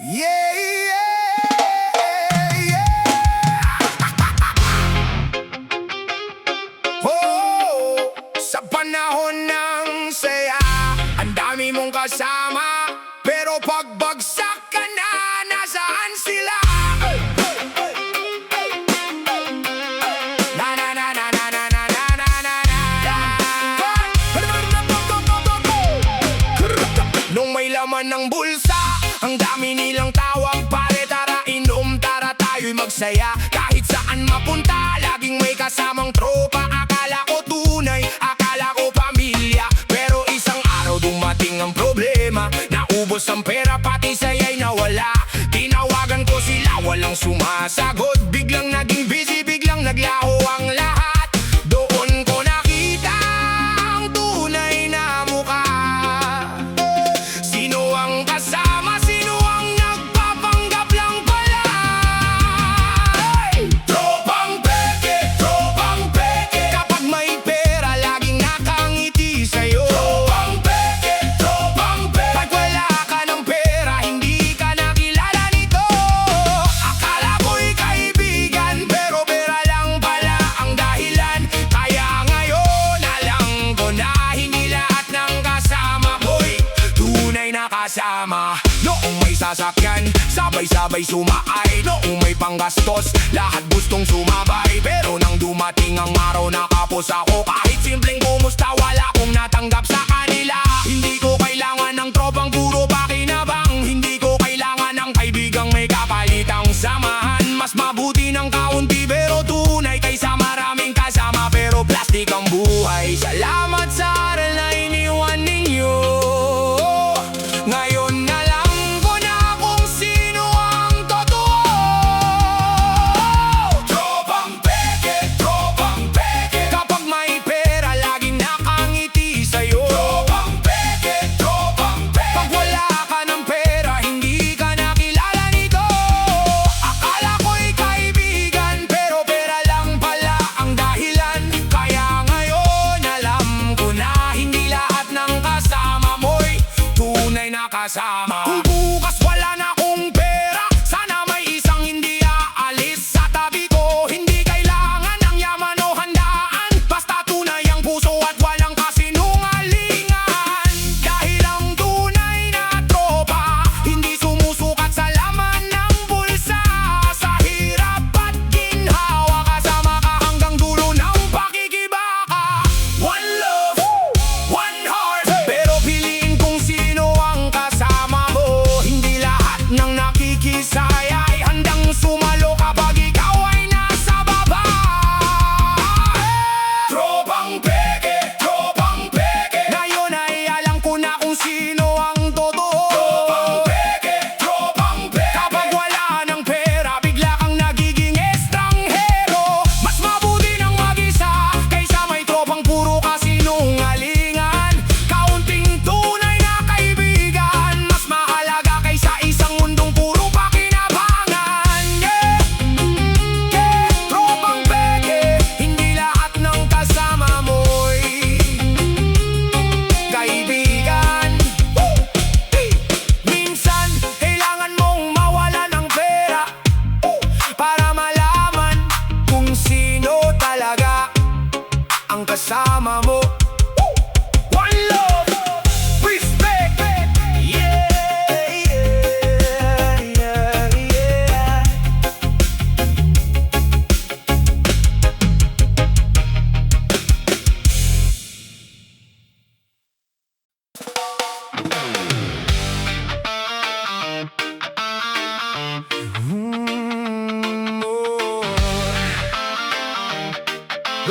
Yeah, yeah, yeah. Oh, sa panahon ng saya, ang dami mong kasama, pero pagbagsak ka na, nasaan sila? Na na na na na na na na na na na. Nung may laman ng bulsa, ang dami nilang tawag, pare tara inom, tara tayo'y magsaya. Kahit saan mapunta, laging may kasamang tropa. Akala ko tunay, akala ko pamilya, pero isang araw dumating ang problema. Naubos ang pera, pati saya'y nawala. Tinawagan ko sila, walang sumasagot. Biglang naging busy, biglang naglaho ang lahat. Doon ko nakita ang tunay na mukha. Sino ang kasama? Sino ang nagpapanggap lang pala? Hey! Tropang peke, tropang peke. Kapag may pera, laging nakangiti sa'yo. Tropang peke, tropang peke. Pag wala ka ng pera, hindi ka nakilala nito. Akala ko'y kaibigan, pero pera lang pala ang dahilan. Kaya ngayon, alam ko na hindi lahat ng kasama ko'y tunay na kasama. Noong may sasakyan, sabay-sabay sumaay. Noong may panggastos, lahat gustong sumabay. Pero nang dumating ang araw, nakapos ako. Kahit simpleng kumusta, wala akong natanggap sa kanila. Hindi ko kailangan ng tropang puro pakinabang. Hindi ko kailangan ng kaibigang may kapalitang samahan. Mas mabuti ng kaunti pero tunay, kaysa maraming kasama pero plastic ang buhay. Salamat sa aral na iniwan ninyo. Ngayon alam ko na kung sino ang totoo. Tropang peke, tropang peke. Kapag may pera, laging nakangiti sa'yo. Tropang peke, tropang peke. Pag wala ka ng pera, hindi ka nakilala nito. Akala ko'y kaibigan, pero pera lang pala ang dahilan. Kaya ngayon alam ko na hindi lahat ng kasama mo'y tunay na kasama. Kung bukas wala na akong pera, sana may isang hindi aalis sa tabi ko. Hindi kailangan ng yaman o handaan, basta tunay ang puso at walang kasinungalingan. Dahil ang tunay na tropa, hindi sumusukat sa laman ng bulsa. Sa hirap at ginhawa, kasama ka hanggang dulo ng pakikibaka. One love, one heart. Pero piliin kung sino ang kasama mo. Hindi lahat ng nakikisaya ay handang sumalo kapag ikaw ay nasa baba. Tropang peke, tropang peke. Ngayon ay alam ko na kung sino ang totoo. Tropang peke, tropang peke. Kapag wala ng pera, bigla kang nagiging estranghero. Mas mabuti nang mag-isa kaysa may tropang puro kasinungalingan. Kaunting tunay na kaibigan, mas mahalaga kaysa isang mundong puro pakinabangan. Yeah, yeah, tropang peke. Hindi lahat ng kasama mo'y kaibigan. Hey! Minsan, kailangan mong mawala ng pera para malaman kung sino talaga ang kasama mo. One love, respect. Yeah, yeah, yeah, yeah. Oh.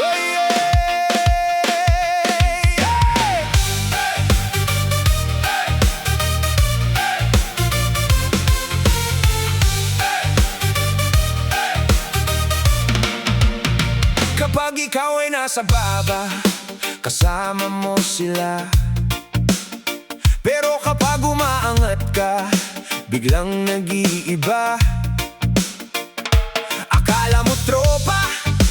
Hey, hey, kapag ikaw ay nasa baba, kasama mo sila. Pero kapag umaangat ka, biglang nag-iiba. Akala mo tropa,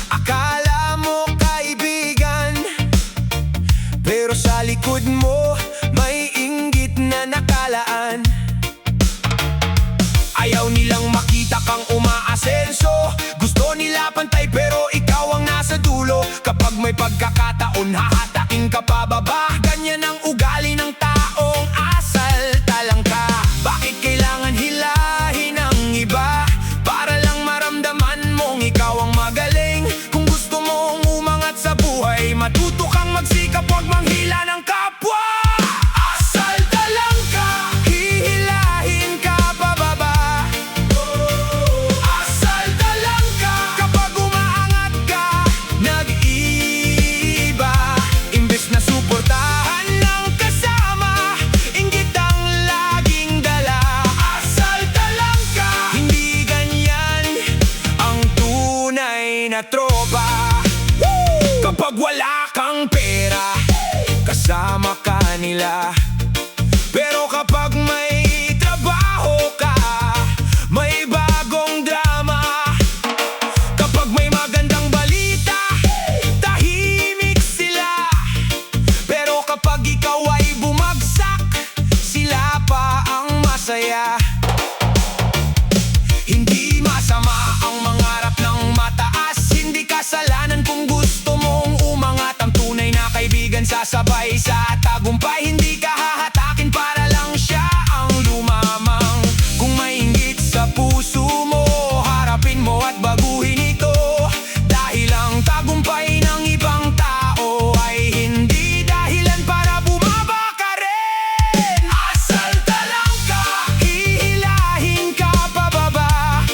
akala mo kaibigan, pero sa likod mo may inggit na nakalaan. Ayaw nilang makita kang umaasenso. Gusto nila pantay pero ikaw ang nasa dulo. Kapag may pagkakataon hahatakin ka pababa. Ganyan ang ugali ng taong asal talang ka. Bakit kailangan hilahin ang iba? Para lang maramdaman mong ikaw ang magaling. Kung gusto mong umangat sa buhay, matuto kang magsikap, huwag manghila ng kapwa. Asal talang ka, hihilahin ka pababa. Asal talang ka, kapag umaangat ka, nag-iiba. Imbes na suportahan ng kasama, inggit ang laging dala. Asal talang ka, hindi ganyan ang tunay na tropa. Kapag wala kang pera, kasama ka nila. Pero kapag may trabaho ka, may bagong drama. Kapag may magandang balita, tahimik sila. Pero kapag ikaw ay bumagsak, sila pa ang masaya. Hindi masama ang mangarap ng mataas. Hindi kasalanan kung gusto mong umangat. Ang tunay na kaibigan sasabay sa tagumpay. Hindi ka hahatakin para lang siya ang lumamang. Kung may inggit sa puso mo, harapin mo at baguhin ito. Dahil ang tagumpay ng ibang tao ay hindi dahilan para bumaba ka rin. Asal talang ka, hihilahin ka pababa.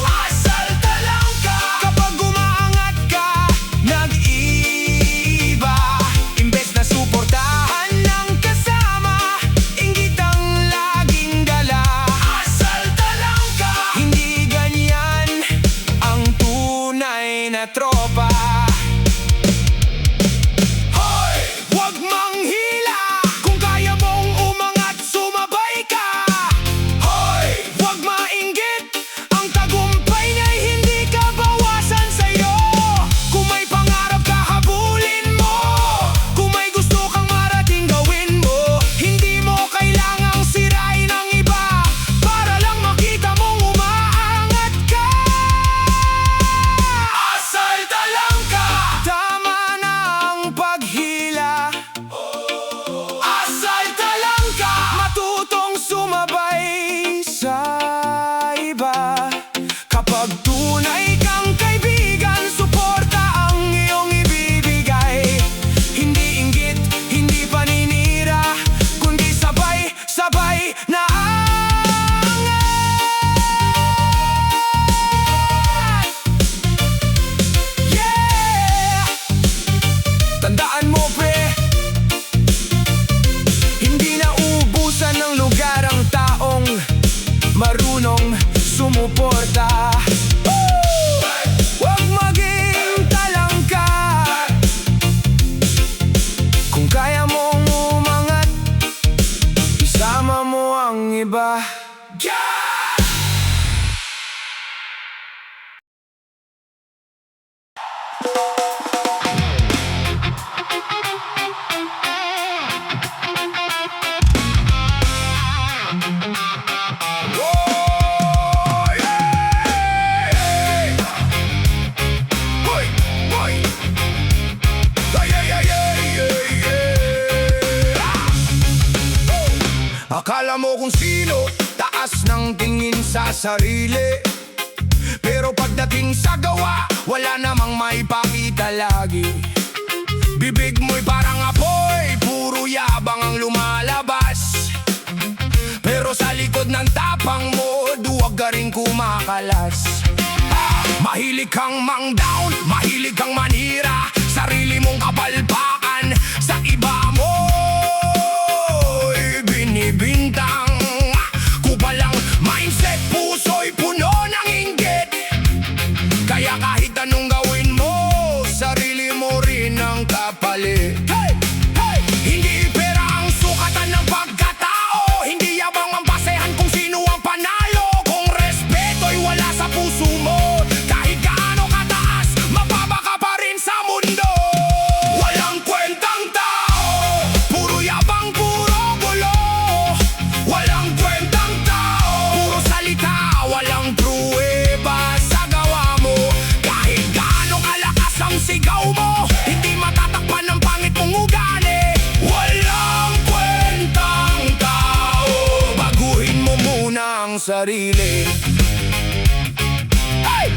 Asal talang ka, kapag umaangat ka, nag-iiba. Imbes na suportahan ng kasama, inggit ang laging dala. Asal talang ka, hindi ganyan ang tunay na tropa. Hoy! Huwag manghila kung kaya mong umangat, sumabay ka. Hoy! Huwag mainggit, ang tagumpay niya'y hindi ka bawasan sa'yo. Kung may pangarap ka, habulin mo. Kung may gusto kang marating, gawin mo. Hindi mo kailangang sirain ang iba para lang makita mong umaangat ka. Asal talang ka, tama na ang paghila. Asal talang ka, matutong sumabay sa iba. Kapag tunay kang kaibigan, suporta ang iyong ibibigay. Hindi inggit, hindi paninira, kundi sabay-sabay na angat. Yeah! Tandaan mo pre, hindi na ubusan ng lugar ang taong marunong sumuporta. Huwag maging talangka. Kung kaya mong umangat, isama mo ang iba. Oh, yeah! Hoy! Hoy! Akala mo kung sino, taas ng tingin sa sarili. Pero pagdating sa gawa, wala namang maipakita lagi. Bibig mo'y parang apoy, puro yabang ang lumalabas. Pero sa likod ng tapang mo, duwag ka rin kumakalas. Mahilig kang mang-down, mahilig kang manira. Sarili mong kapalpakan, sa iba mo'y binibintang. Kupalang mindset, puso'y puno ng inggit. Kaya kahit anong gawin mo, sarili mo rin ang kapalit. Hey! Hey! Hindi pera ang sukatan ng pagkatao. Hindi yabang ang basehan kung sino ang panalo. Kung respeto'y wala sa puso mo, kahit gaano kataas, mababa ka pa rin sa mundo. Walang kwentang tao ang sarili. Hey!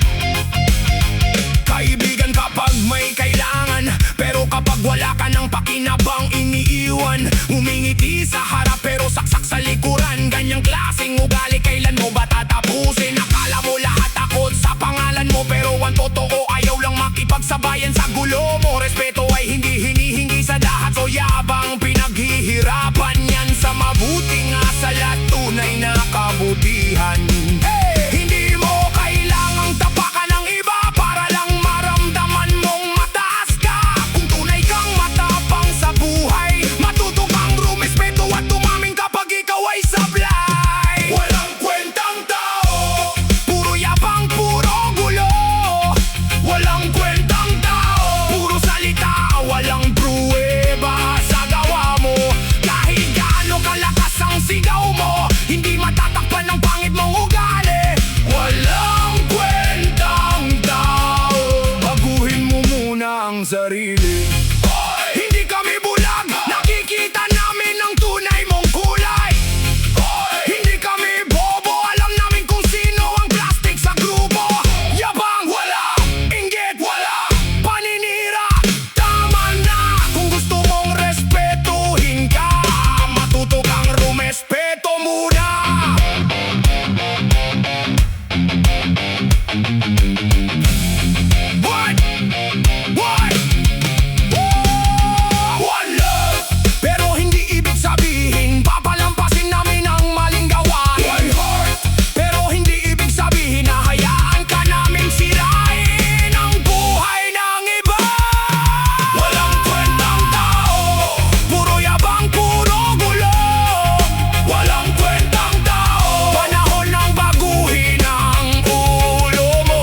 Kaibigan kapag may kailangan, pero kapag wala ka ng pakinabang iniiwan. Ngumingiti sa harap pero saksak sa likuran. Ganyang klaseng ugali kailan mo ba tatapusin? Akala mo lahat takot sa pangalan mo, pero ang totoo ayaw lang makipagsabayan sa gulo mo. Respeto ay hindi hinihingi sa dahat, so yabang pinaghihirapan yan sa mabuting asal at tunay na kabutihan. Hindi mo kailangang tapakan ng iba para lang maramdaman mong mataas ka. Kung tunay kang matapang sa buhay, matuto kang rumespeto at tumaming kapag ikaw ay sablay. Walang kwentang tao, puro yabang, puro gulo. Walang kwentang tao, puro salita, walang pruweba sa gawa mo. Kahit gaano kalakas ang sigaw mo, hindi matatakpan ng pangit mong ugali. Walang kwentang tao, baguhin mo muna ang sarili. Hindi kami bulag, nakikita namin ang tunay mong kulay. Hindi kami bobo, alam namin kung sino ang plastic sa grupo. Yabang, wala, inggit, wala, paninira, tama na. Kung gusto mong respetuhin ka, matuto kang rumespeto muna. What? What? One love, pero hindi ibig sabihin papalampasin namin ang maling gawain. One heart, pero hindi ibig sabihin na hayaan ka namin sirain ang buhay ng iba. Walang kwentang tao, puro yabang, puro gulo. Walang kwentang tao, panahon ng baguhin ang ulo mo.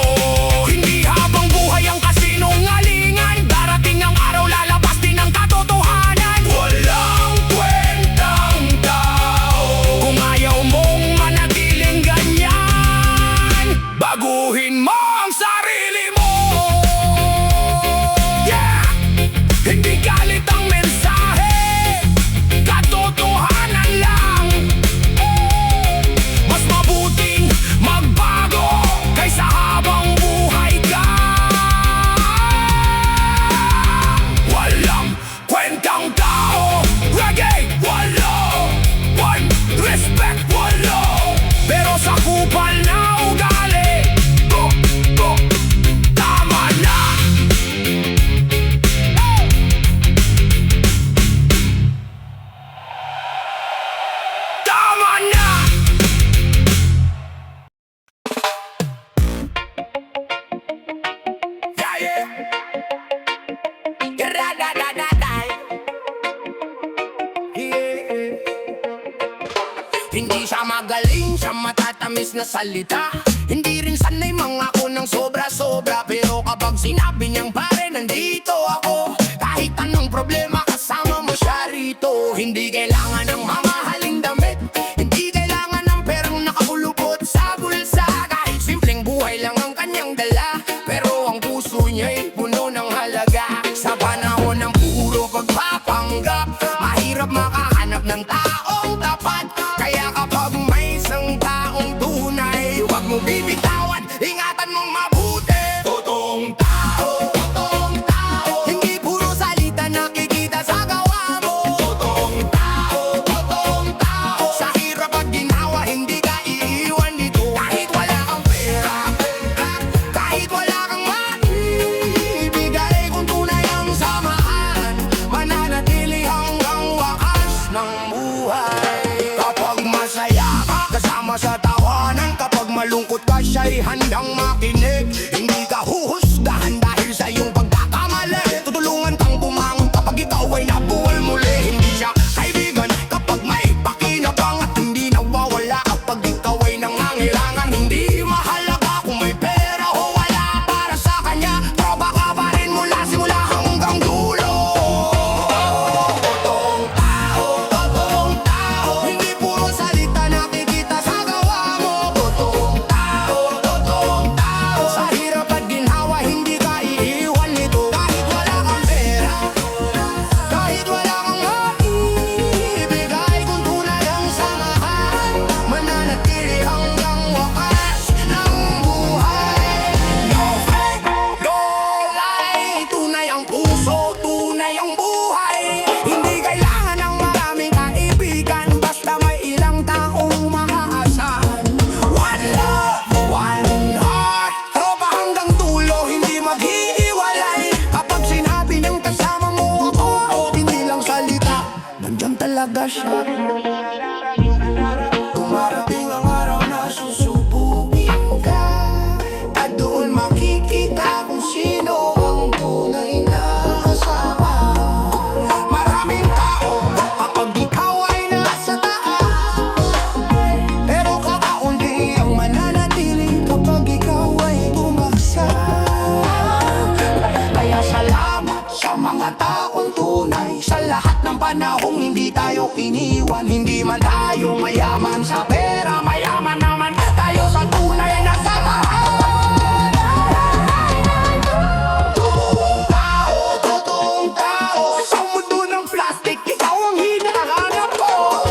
Hindi habang buhay ang kasinungalingan, darating ang araw lalabas din ang katotohanan. Walang kwentang tao, kung ayaw mong manatiling ganyan, baguhin mo ang sarili mo. Yeah! Hindi galit ang mensahe, katotohanan lang. Mas mabuting magbago kaysa habang buhay ka. Walang kwentang tao, reggae, wala. One, respect, wala. Pero sa kupal na ugali, go, go, tama na. Tama na. Yeah, yeah. Ra-da-da-da-da. Yeah. Hindi siya magaling sa matatamis na salita, hindi rin sanay mangako ng sobra-sobra. Pero kapag sinabi niyang pare, nandito ako, kahit anong problema kasama mo siya rito. Hindi kailangan ng mamahaling damit, hindi kailangan ng perang nakakulubot sa bulsa. Kahit simpleng buhay lang ang kanyang dala, pero ang puso niya'y puno ng halaga. Sa panahon ng puro pagpapanggap, mahirap makahanap ng taong tapat. Kaya kapag may isang taong tunay, huwag mo bibitawan, ingatan mong mabuti. Totoong tao, hindi puro salita nakikita sa gawa mo. Totoong tao, panahong hindi tayo iniwan. Hindi man tayo mayaman sa pera, mayaman naman tayo sa tunay na samahan. Totoong tao sa mundo ng plastic, ikaw ang hinahanap ko.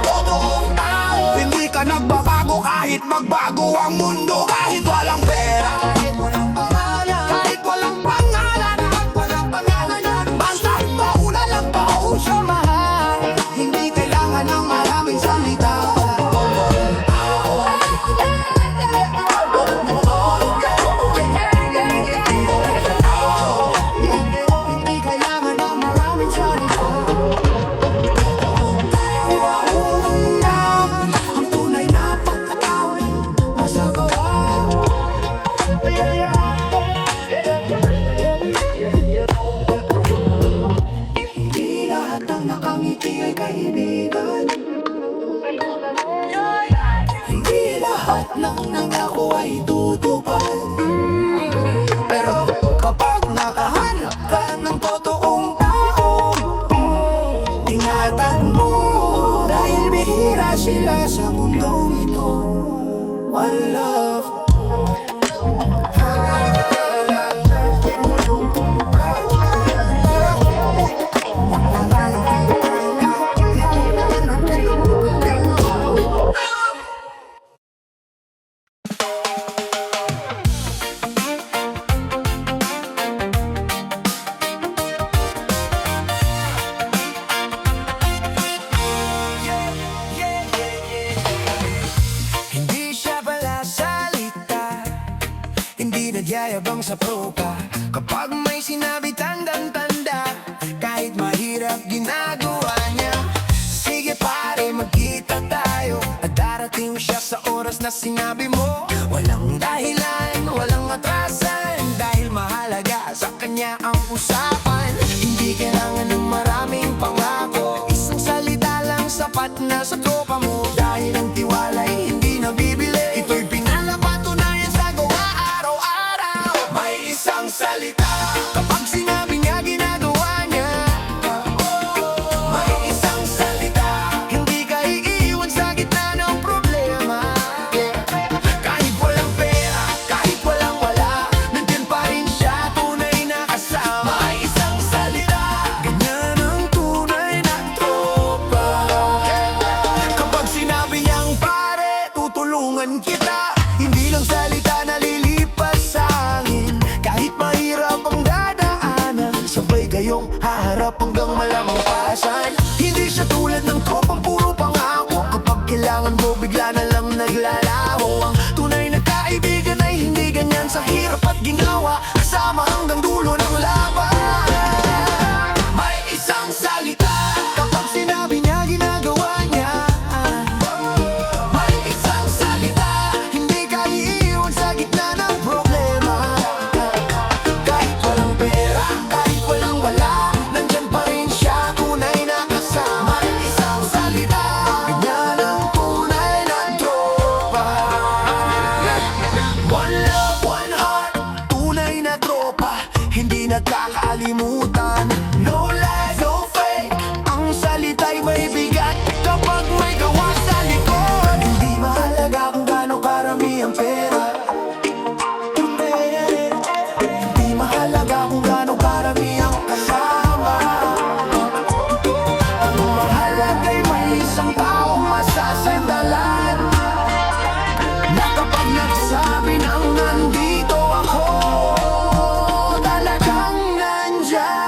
Totoong tao, hindi ka nagbabago kahit magbago ang mundo. Kahit walang pera, kahit walang pangalan, kahit walang pangalan, kahit walang pangalan, basta mauna lang pa siya mahal. Hindi kailangan ng maraming salita. Hindi kailangan ng maraming salita. Ang tunay na pagkatao nasa gawa. Hindi lahat ng nakangiti ay kaibigan. Hindi lahat ng nangako ay tutupad. Pero kapag nakahanap ka ng totoong tao, ingatan mo, dahil bihira sila sa mundong ito. One love. Hindi siya pala salita, hindi nagyayabang sa proka. Kapag may sinabi tandang-tanda, kahit mahirap ginagawa niya. Sige pare, magkita tayo, at darating siya sa oras na sinabi mo. Walang dahilan, walang atrasan, dahil mahalaga sa kanya ang usapan. Hindi kailangan ng maraming pangako, isang salita lang sapat na sa tropa mo. Dahil ang tiwala'y hindi nabibili, ito'y pinalapatunayan sa gawa araw-araw. May isang salita, kapag sinabi niya ginagawa niya. May isang salita, hindi ka iiwan sa gitna ng problema. Kahit walang pera, kahit walang wala, nandyan pa rin siya, tunay na kasama. May isang salita, ganyan ang tunay na tropa. Kapag sinabi niyang pare, tutulungan kita, hindi lang salita na lilipas sa hangin. Kahit mahirap ang dadaanan, sabay kayong haharap hanggang malamang pasan. Hindi siya tulad ng tropang puro pangako, kapag kailangan mo bigla na lang naglalaho. Ang tunay na kaibigan ay hindi ganyan, sa hirap at ginawa, kasama hanggang dulo ng laban. May isang salita, kapag sinabi niya ginagawa niya. May isang salita, hindi ka iiwan sa gitna ng problema. Kahit walang pera, kahit walang wala, nandyan pa rin siya, tunay na kasama. May isang salita, ganyan ang tunay na tropa. One love, one heart, tunay na tropa, hindi nagkakalimutan. No lies, no fake, ang salita'y may bigat kapag may gawa sa likod. Hindi mahalaga kung gaano karami ang pera, hindi mahalaga kung gaano karami ang kasama. Ang mahalaga'y may isang taong masasandalan, na kapag nagsabi ng nandito ako, talagang nandyan.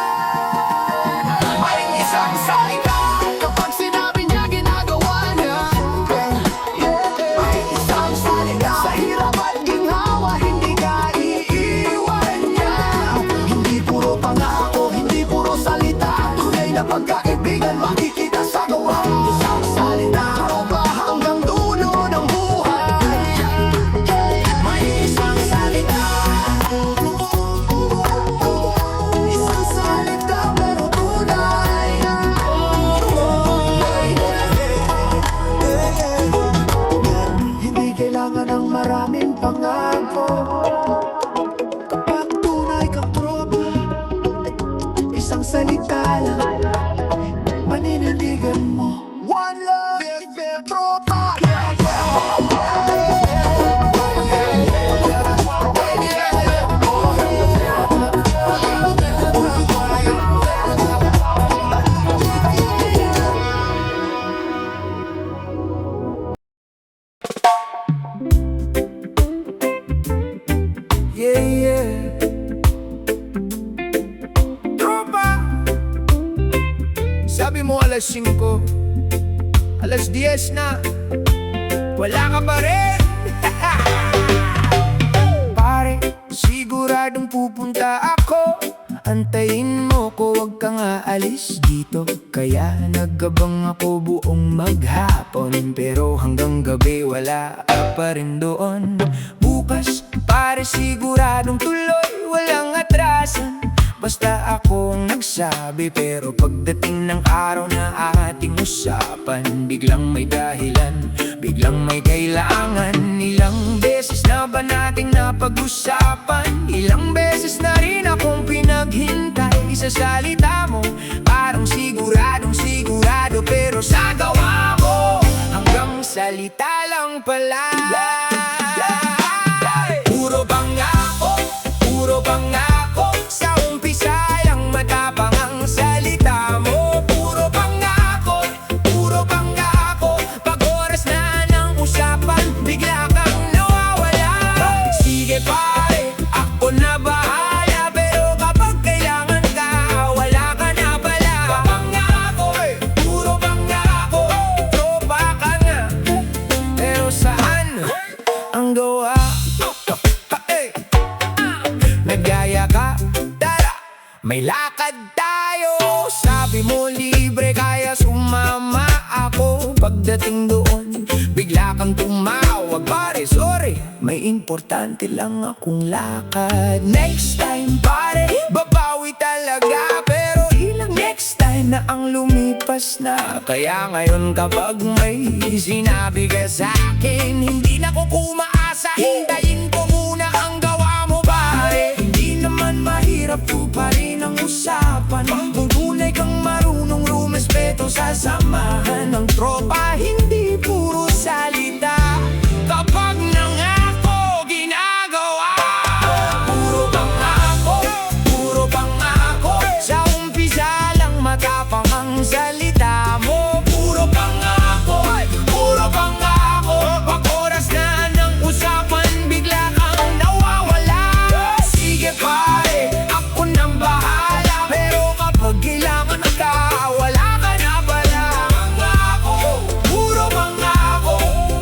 Yeah, yeah. Tropa! Sabi mo alas 5, alas 10 na, wala ka pa rin. Pare, siguradong pupunta ako. Antayin mo ko, wag kang aalis dito. Kaya nagabang ako buong maghapon, pero hanggang gabi wala ka pa rin doon. Bukas, pare, siguradong tuloy, walang atrasan. Basta ako ang nagsabi, pero pagdating ng araw na ating usapan, biglang may dahilan, biglang may kailangan. Ilang beses na ba nating napag-usapan? Ilang beses na rin akong pinaghintay sa salita mo. Parang siguradong sigurado, pero sa gawa mo hanggang salita lang pala. Puro pangako, puro pangako. Sa umpisa lang matapang ang salita mo. Puro pangako, puro pangako. Pag oras na ng usapan, bigla kang nawawala. Sige pare, ako na bahala, pero kapag kailangan ka, wala ka na pala. Pangako, puro pangako. Tropa ka nga, pero saan ang gawa? Nagaya ka, tara, may lakad tayo. Sabi mo libre, kaya sumama ako. Pagdating doon, bigla kang tumawag. Pare, sorry, may importante lang akong lakad. Next time, pare, babawi talaga. Pero ilang next time na ang lumipas na. Kaya ngayon kapag may sinabi ka sa'kin, hindi na ko kumaasa, hintayin ko muna ang gawa mo, pare. Hindi naman mahirap po pa rin ang usapan. Kung tunay kang marunong rumespeto sa samahan ng tropa, hindi puro salita. Kapag nangako, ginagawa. Puro pangako, puro pangako. Sa umpisa lang matapang ang salita mo. Puro pangako, puro pangako. Pag oras na ng usapan, bigla kang nawawala. Sige pare, ako nang bahala, pero kapag kailangan ka, wala ka na pala. Pangako, puro pangako.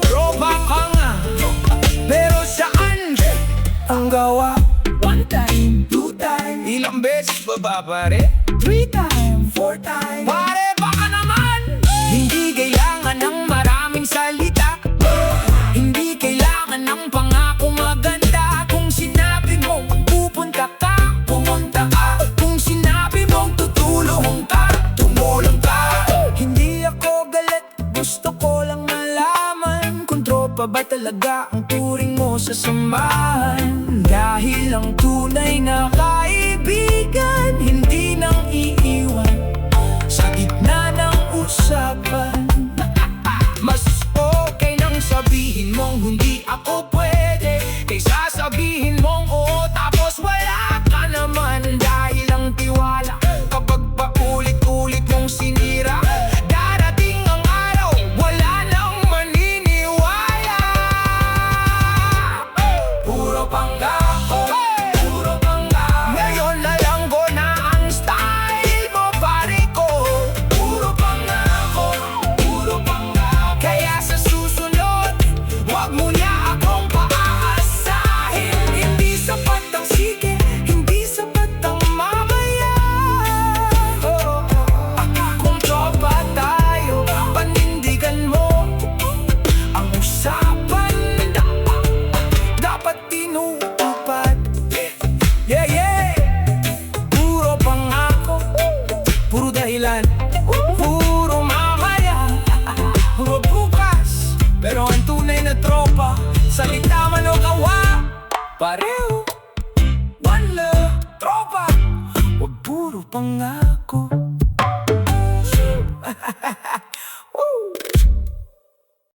Tropa ka nga, pero saan ang gawa? One time, two time, ilang beses ba ba pare? 3 time, 4 time. Pare, baka naman hindi kailangan ng maraming salita. Hindi kailangan ng pangako maganda. Kung sinabi mo pupunta ka, pumunta ka. Kung sinabi mong tutulong ka, tumulong ka. Hindi ako galit, gusto ko lang malaman kung tropa ba talaga ang turing mo sa samahan. Dahil ang tunay na kaibigan, hindi nang iiwan sa gitna ng usapan. Mas okay nang sabihin mong hindi ako pwede, kaysa sabihin mong oo tapos wala ka naman. Dahil ang tiwala, kapag paulit-ulit mong sinira, darating ang araw, wala nang maniniwala. Puro pangako, puro pangako. Ngayon alam ko na ang style mo, pare ko. Puro pangako, puro pangako. Kaya sa susunod, wag mo na akong paaasahin. Hindi sapat ang sige, hindi sapat ang mamaya. Kung tropa tayo, panindigan mo ang usapan, dapat tinutupad. Yeah, yeah. Puro pangako, puro dahilan, puro mamaya, puro bukas. Pero ang tunay na tropa, salita man o gawa, pareho. One love, tropa, wag puro pangako.